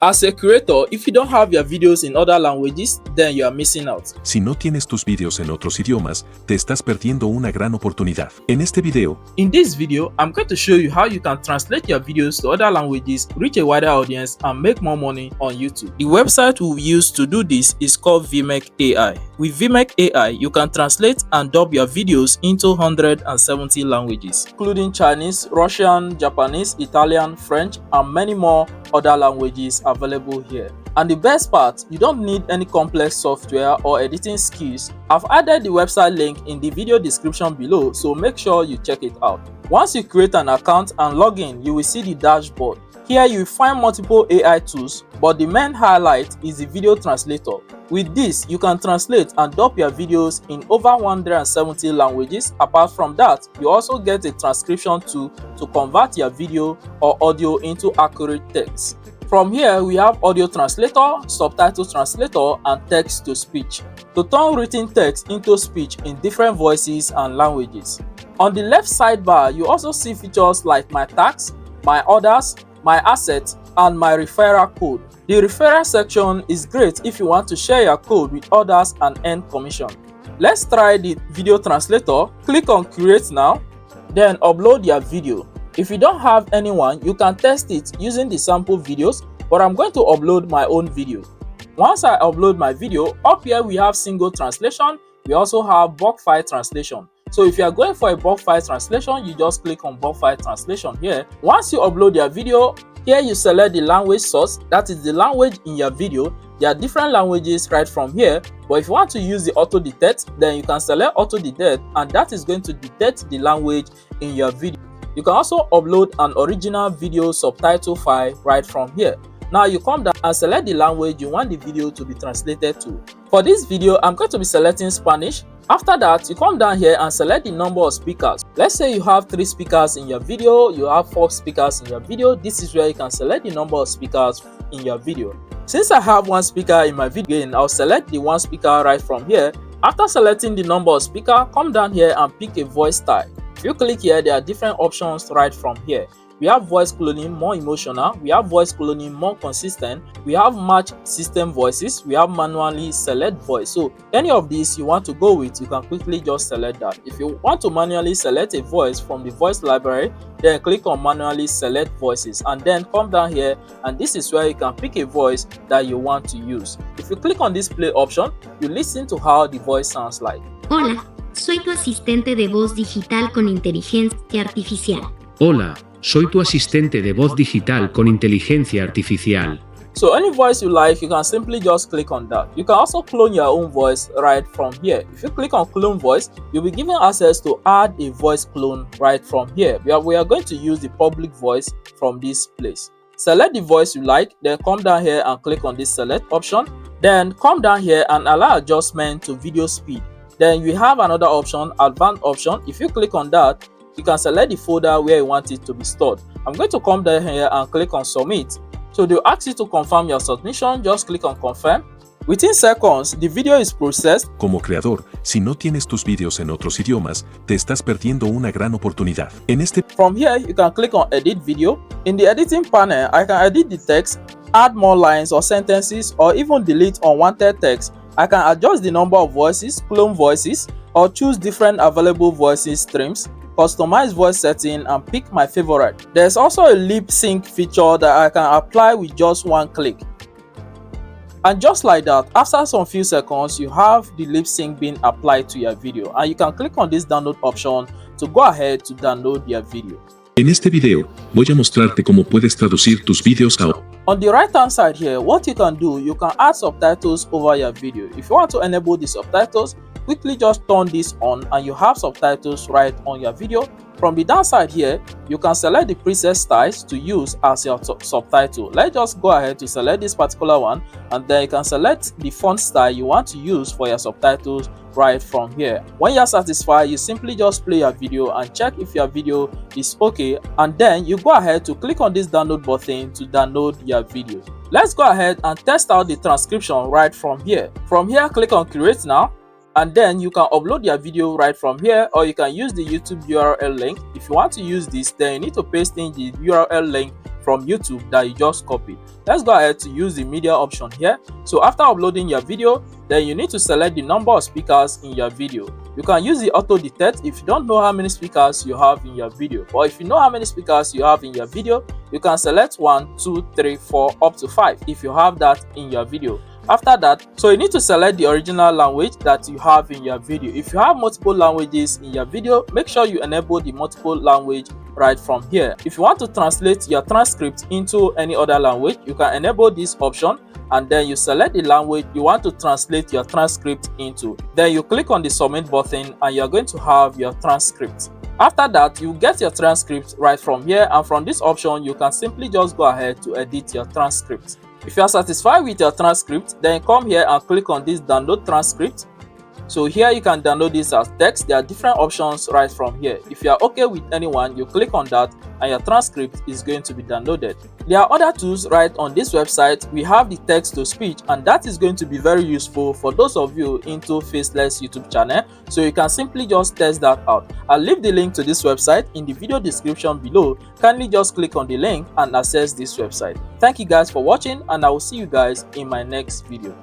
As a creator, if you don't have your videos in other languages, then you are missing out. Si no tienes tus vídeos en otros idiomas, te estás perdiendo una gran oportunidad. En este video, In this video, I'm going to show you how you can translate your videos to other languages, reach a wider audience, and make more money on YouTube. The website we use to do this is called Vimemech AI. With Vimemech AI, you can translate and dub your videos into 170 languages, including Chinese, Russian, Japanese, Italian, French, and many more other languages available here. And the best part, you don't need any complex software or editing skills. I've added the website link in the video description below, so make sure you check it out. Once you create an account and log in, you will see the dashboard. Here you will find multiple AI tools, but the main highlight is the video translator. With this, you can translate and dub your videos in over 170 languages. Apart from that, you also get a transcription tool to convert your video or audio into accurate text. From here, we have audio translator, subtitle translator, and text to speech to turn written text into speech in different voices and languages. On the left sidebar, you also see features like my tags, my orders, my assets, and my referral code. The referral section is great if you want to share your code with others and earn commission. Let's try the video translator. Click on Create Now, then upload your video. If you don't have anyone, you can test it using the sample videos, but I'm going to upload my own video. Once I upload my video, up here we have single translation. We also have bulk file translation. So if you are going for a bulk file translation, you just click on bulk file translation here. Once you upload your video, here you select the language source, that is the language in your video. There are different languages right from here, but if you want to use the auto detect, then you can select auto detect, and that is going to detect the language in your video. You can also upload an original video subtitle file right from here. Now you come down and select the language you want the video to be translated to. For this video, I'm going to be selecting Spanish. After that, you come down here and select the number of speakers. Let's say you have 3 speakers in your video, you have 4 speakers in your video. This is where you can select the number of speakers in your video. Since I have 1 speaker in my video, I'll select the 1 speaker right from here. After selecting the number of speaker, come down here and pick a voice style. If you click here, there are different options right from here. We have voice cloning, more emotional. We have voice cloning, more consistent. We have match system voices. We have manually select voice. So any of these you want to go with, you can quickly just select that. If you want to manually select a voice from the voice library, then click on manually select voices and then come down here, and this is where you can pick a voice that you want to use. If you click on this play option, you listen to how the voice sounds like. Hola, soy tu asistente de voz digital con inteligencia artificial. Hola, soy tu asistente de voz digital con inteligencia artificial. So any voice you like, you can simply just click on that. You can also clone your own voice right from here. If you click on clone voice, you'll be given access to add a voice clone right from here. We are going to use the public voice from this place. Select the voice you like, then come down here and click on this select option. Then come down here and allow adjustment to video speed. Then we have another option, advanced option. If you click on that, you can select the folder where you want it to be stored. I'm going to come down here and click on submit. So they'll ask you to confirm your submission. Just click on confirm. Within seconds, the video is processed. como creador, si no tienes tus vídeos en otros idiomas, te estás perdiendo una gran oportunidad. En este From here, you can click on edit video. In the editing panel, I can edit the text, add more lines or sentences, or even delete unwanted text. I can adjust the number of voices, clone voices, or choose different available voices streams, customize voice setting, and pick my favorite. There's also a lip sync feature that I can apply with just one click. And just like that, after some few seconds, you have the lip sync being applied to your video, and you can click on this download option to go ahead to download your video. En este video, voy a mostrarte cómo puedes traducir tus vídeos a... On the right hand side here, what you can do, you can add subtitles over your video. If you want to enable the subtitles, quickly just turn this on and you have subtitles right on your video. From the downside here, you can select the preset styles to use as your subtitle. Let's just go ahead to select this particular one, and then you can select the font style you want to use for your subtitles right from here. When you're satisfied, you simply just play your video and check if your video is okay, and then you go ahead to click on this download button to download your video. Let's go ahead and test out the transcription right from here. From here, click on create now, and then you can upload your video right from here, or you can use the YouTube URL link. If you want to use this, then you need to paste in the URL link from YouTube that you just copied. let's go ahead to use the media option here. So after uploading your video, then you need to select the number of speakers in your video. You can use the auto detect if you don't know how many speakers you have in your video, or if you know how many speakers you have in your video, you can select 1, 2, 3, 4 up to 5 if you have that in your video. After that, so you need to select the original language that you have in your video. If you have multiple languages in your video, make sure you enable the multiple language right from here. If you want to translate your transcript into any other language, you can enable this option, and then you select the language you want to translate your transcript into. Then you click on the submit button and you're going to have your transcript. After that, you get your transcript right from here, and from this option you can simply just go ahead to edit your transcript. If you are satisfied with your transcript, then come here and click on this download transcript. So here you can download this as text. There are different options right from here. If you are okay with anyone, you click on that and your transcript is going to be downloaded. There are other tools right on this website. We have the text to speech, and that is going to be very useful for those of you into faceless YouTube channel. So you can simply just test that out. I'll leave the link to this website in the video description below. Kindly just click on the link and access this website. Thank you guys for watching, and I will see you guys in my next video.